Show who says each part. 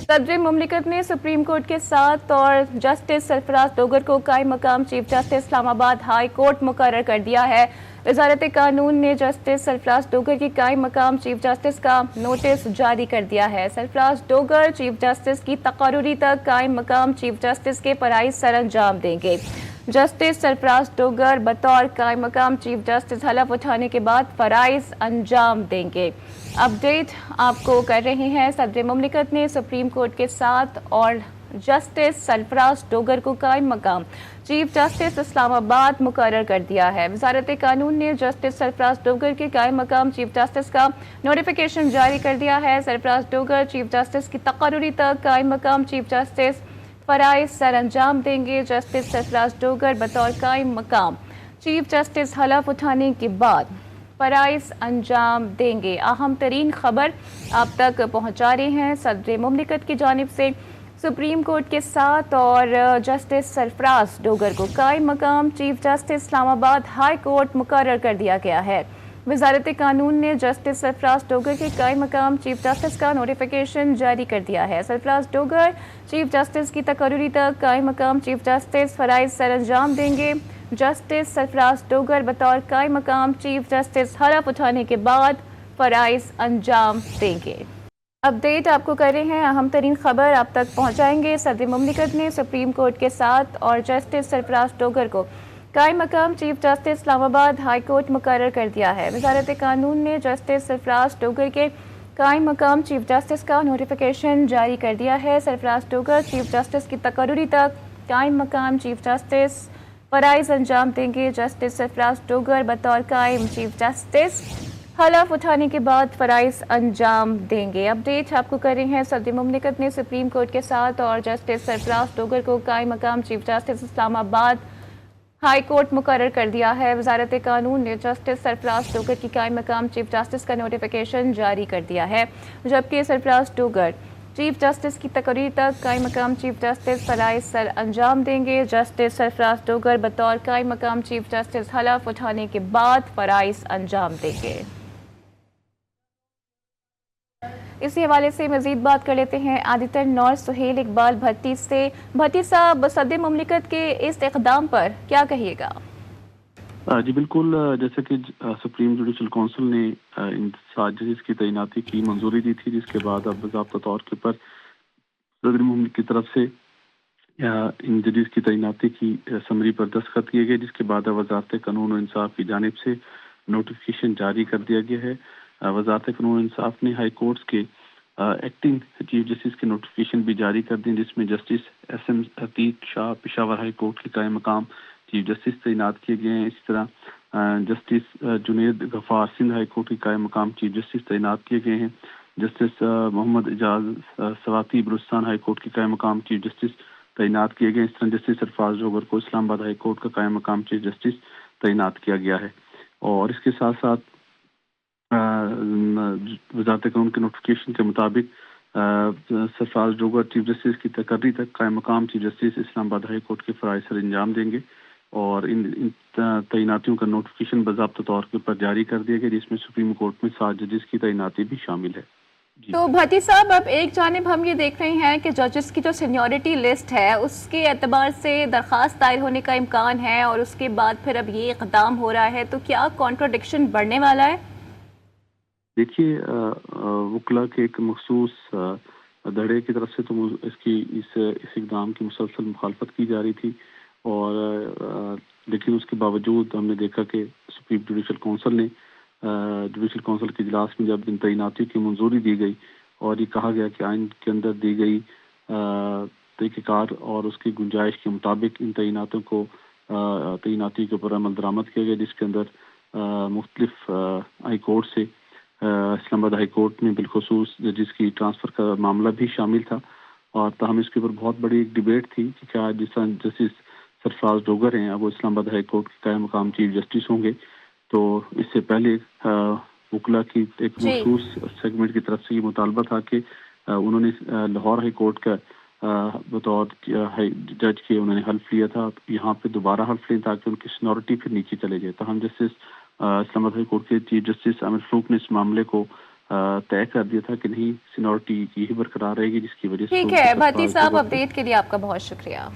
Speaker 1: सदर मुमलिकत ने supreme court के 7 और जस्टिस सरफराज डोगर को कायम मकाम chief justice Islamabad high court मुकर्रर कर दिया है। वजारत कानून ने जस्टिस सरफराज डोगर की कायम मकाम चीफ जस्टिस का नोटिस जारी कर दिया है। सरफराज डोगर चीफ जस्टिस की तकर्रुरी तक कायम मकाम चीफ जस्टिस के फराइज सर अंजाम देंगे। जस्टिस सरफराज डोगर बतौर कायम मकाम चीफ जस्टिस हलफ उठाने के बाद फराइज अंजाम देंगे। अपडेट आपको कर रहे हैं, सदर मुमलिकत ने सुप्रीम कोर्ट के 7 और जस्टिस सरफराज डोगर को कायम मकाम चीफ जस्टिस इस्लामाबाद मुकर्रर कर दिया है। वजारत कानून ने जस्टिस सरफराज डोगर के कायम मकाम चीफ जस्टिस का नोटिफिकेशन जारी कर दिया है। सरफराज डोगर चीफ जस्टिस की तकर्रुरी तक कायम मकाम चीफ जस्टिस फराइज सर अंजाम देंगे। जस्टिस सरफराज डोगर बतौर कायम मकाम चीफ जस्टिस हलफ उठाने के बाद फराइज अंजाम देंगे। अहम तरीन खबर आप तक पहुंचा रहे हैं सदर मुमलिकत की जानिब से। सुप्रीम कोर्ट के 7 और जस्टिस सरफराज डोगर को कायम मकाम chief justice Islamabad high court मुकर्रर कर दिया गया है। वजारत कानून ने जस्टिस सरफराज डोगर के कायम मकाम चीफ जस्टिस का नोटिफिकेशन जारी कर दिया है। सरफराज डोगर चीफ जस्टिस की तकर्रुरी तक कायम मकाम चीफ जस्टिस फराइज सर अंजाम देंगे। जस्टिस सरफराज डोगर बतौर कायम मकाम चीफ जस्टिस हलफ उठाने के बाद फराइज अंजाम देंगे। अपडेट आपको कर रहे हैं, अहम तरीन खबर आप तक पहुंचाएंगे। सदर मुमलिकत ने सुप्रीम कोर्ट के 7 और जस्टिस सरफराज डोगर को कायम मकाम chief justice Islamabad high court मुकर्रर कर दिया है। वजारत कानून ने जस्टिस सरफराज डोगर के कायम मकाम चीफ जस्टिस का नोटिफिकेशन जारी कर दिया है। सरफराज डोगर चीफ जस्टिस की तकर्रुरी तक कायम मकाम चीफ जस्टिस फराइज अंजाम देंगे। जस्टिस सरफराज डोगर बतौर कायम चीफ जस्टिस हलफ उठाने के बाद फराइज अंजाम देंगे। अपडेट आपको कर रहे हैं, सदर मुमलिकत ने सुप्रीम कोर्ट के 7 और जस्टिस सरफराज डोगर को कायम मकाम chief justice Islamabad high court मुकर्रर कर दिया है। वजारत कानून ने जस्टिस सरफराज डोगर की कायम मकाम चीफ जस्टिस का नोटिफिकेशन जारी कर दिया है, जबकि सरफराज डोगर चीफ जस्टिस की तकरीर तक कायम मकाम चीफ जस्टिस फराइज सर अंजाम देंगे। जस्टिस सरफराज डोगर बतौर कायम मकाम चीफ जस्टिस हलफ उठाने के बाद फराइज अंजाम देंगे। इसी हवाले से मजीद बात कर लेते हैं आदितन और सुहेल इकबाल भट्टी से। भट्टी साहब, सदर मुमलिकत के इस इक़दाम पर क्या कहिएगा?
Speaker 2: जी बिल्कुल, जैसे कि सुप्रीम जुडिशल काउंसिल ने इन 7 जजेस की तैनाती की मंजूरी दी थी, जिसके बाद अब बाज़ाब्ता तौर के ऊपर सदर मुमलिक की तरफ से इन जजेस की तैनाती की समरी पर दस्तखत किए गए, जिसके बाद वजारत कानून और इंसाफ की जानिब से नोटिफिकेशन जारी कर दिया गया है। वजारत कानून और इंसाफ ने हाई कोर्ट्स के एक्टिंग चीफ जस्टिस के नोटिफिकेशन भी जारी कर दिए, जिसमें justice SM Atiq Shah Peshawar high court के कायम मकाम चीफ जस्टिस तैनात किए गए हैं। इसी तरह justice Junaid Ghaffar Sindh high court के कायम मकाम चीफ जस्टिस तैनात किए गए हैं। Justice Mohammad Ejaz Swati Balochistan high court के कायम मकाम चीफ जस्टिस तैनात किए गए। इस तरह जस्टिस सरफराज डोगर को इस्लामाबाद हाई कोर्ट का कायम मकाम चीफ जस्टिस तैनात किया गया है। और इसके साथ साथ वजारत कानून के नोटिफिकेशन के मुताबिक सरफराज डोगर चीफ जस्टिस की तकर्री तक कायम मकाम chief justice Islamabad high court के फराइज सर अंजाम देंगे। और इन तैनातियों का नोटिफिकेशन बाज़ाब्ता तौर के ऊपर जारी कर दिया गया, जिसमें सुप्रीम कोर्ट में 7 जजेस की तैनाती भी शामिल है।
Speaker 1: तो भट्टी साहब, अब एक जानिब हम ये देख रहे हैं कि जजेस की जो सीनियरिटी लिस्ट है उसके एतबार से दरख्वास्त दायर होने का इम्कान है, और उसके बाद फिर अब ये इक़दाम हो रहा है, तो क्या कॉन्ट्रडिक्शन बढ़ने वाला है?
Speaker 2: देखिए, वकला के एक मखसूस धड़े की तरफ से तो इस इक़दाम की मुसलसल मुखालफत की जा रही थी, और लेकिन उसके बावजूद हमने देखा कि सुप्रीम जुडिशल काउंसिल ने जुडिशल काउंसिल के इजलास में जब इन तैनातियों की मंजूरी दी गई और ये कहा गया कि आइन के अंदर दी गई तहकीकात और उसकी गुंजाइश के मुताबिक इन तैनाती के ऊपर अमल दरामद किया गया, जिसके अंदर मुख्तलिफ हाई कोर्ट से इस्लामाबाद हाई कोर्ट में बिलखुसूस जजेस की ट्रांसफ़र का मामला भी शामिल था। और ताहम इसके ऊपर बहुत बड़ी एक डिबेट थी कि क्या जिस तरह जस्टिस सरफराज डोगर हैं अब वो इस्लामाबाद हाई कोर्ट के कायम मकाम चीफ जस्टिस होंगे। तो इससे पहले वकला की एक मखसूस सेगमेंट की तरफ से ये मुतालबा था कि उन्होंने लाहौर हाई कोर्ट का बतौर जज के उन्होंने हल्फ लिया था, यहाँ पे दोबारा हल्फ लें ताकि उनकी सीनियरिटी फिर नीचे चले जाए। तो हम जस्टिस इस्लामाबाद हाई कोर्ट के चीफ जस्टिस आमिर फरूक ने इस मामले को طے کر دیا تھا کہ نہیں سینیورٹی یہی برقرار رہے گی، جس کی وجہ سے
Speaker 1: ٹھیک ہے بھٹی صاحب، اپڈیٹ کے لیے آپ کا بہت شکریہ.